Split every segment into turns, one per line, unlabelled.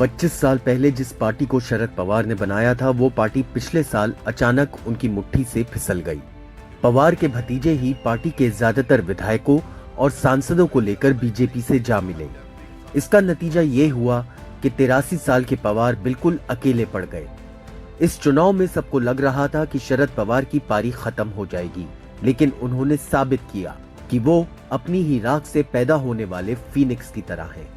25 साल पहले जिस पार्टी को शरद पवार ने बनाया था, वो पार्टी पिछले साल अचानक उनकी मुट्ठी से फिसल गई। पवार के भतीजे ही पार्टी के ज्यादातर विधायकों और सांसदों को लेकर बीजेपी से जा मिले। इसका नतीजा ये हुआ कि 83 साल के पवार बिल्कुल अकेले पड़ गए। इस चुनाव में सबको लग रहा था कि शरद पवार की पारी खत्म हो जाएगी, लेकिन उन्होंने साबित किया कि वो अपनी ही राख से पैदा होने वाले फीनिक्स की तरह हैं।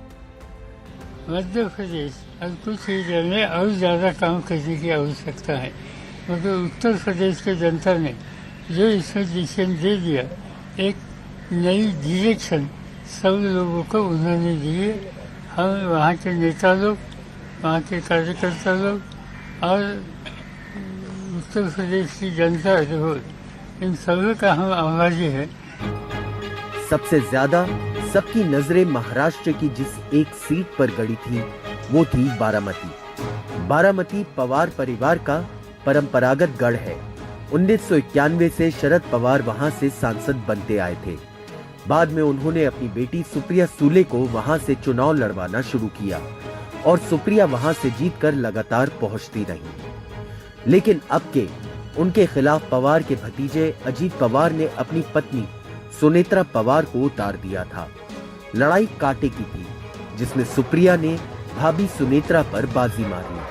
मध्य प्रदेश अब कुछ एरिया में और ज़्यादा काम करने की आवश्यकता है, मगर उत्तर प्रदेश के जनता ने जो इसमें डिसीजन दे दिया, एक नई डायरेक्शन सब लोगों को उन्होंने दिए। हम वहाँ के नेता लोग, वहाँ के कार्यकर्ता लोग और उत्तर प्रदेश की जनता जो इन सभी का हम आभारी है।
सबसे ज्यादा सबकी नजरें महाराष्ट्र की जिस एक सीट पर गड़ी थी, वो थी बारामती। बारामती पवार परिवार का परंपरागत गढ़ है। 1991 से शरद पवार वहां से सांसद बनते आए थे। बाद में उन्होंने अपनी बेटी सुप्रिया सुले को वहां से चुनाव लड़वाना शुरू किया और सुप्रिया वहां से जीतकर लगातार पहुंचती रही। लेकिन अब के उनके खिलाफ पवार के भतीजे अजीत पवार ने अपनी पत्नी सुनेत्रा पवार को उतार दिया था। लड़ाई कांटे की थी, जिसमें सुप्रिया ने भाभी सुनेत्रा पर बाजी मारी।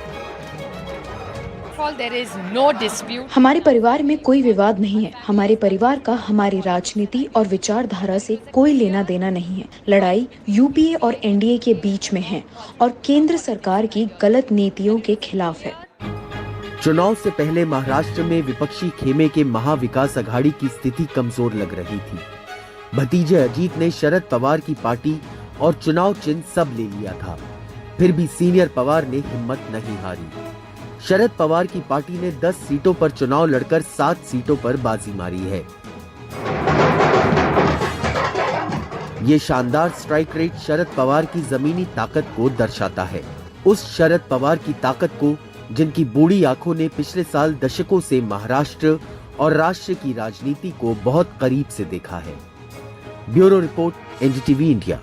हमारे परिवार में कोई विवाद नहीं है। हमारे परिवार का हमारी राजनीति और विचारधारा से कोई लेना देना नहीं है। लड़ाई यूपीए और एनडीए के बीच में है और केंद्र सरकार की गलत नीतियों के खिलाफ है।
चुनाव से पहले महाराष्ट्र में विपक्षी खेमे के महाविकास अघाड़ी की स्थिति कमजोर लग रही थी। भतीजे अजीत ने शरद पवार की पार्टी और चुनाव चिन्ह सब ले लिया था, फिर भी सीनियर पवार ने हिम्मत नहीं हारी। शरद पवार की पार्टी ने 10 सीटों पर चुनाव लड़कर 7 सीटों पर बाजी मारी है। ये शानदार स्ट्राइक रेट शरद पवार की जमीनी ताकत को दर्शाता है। उस शरद पवार की ताकत को जिनकी बूढ़ी आंखों ने पिछले साल दशकों से महाराष्ट्र और राष्ट्र की राजनीति को बहुत करीब से देखा है। Bureau report, NDTV India.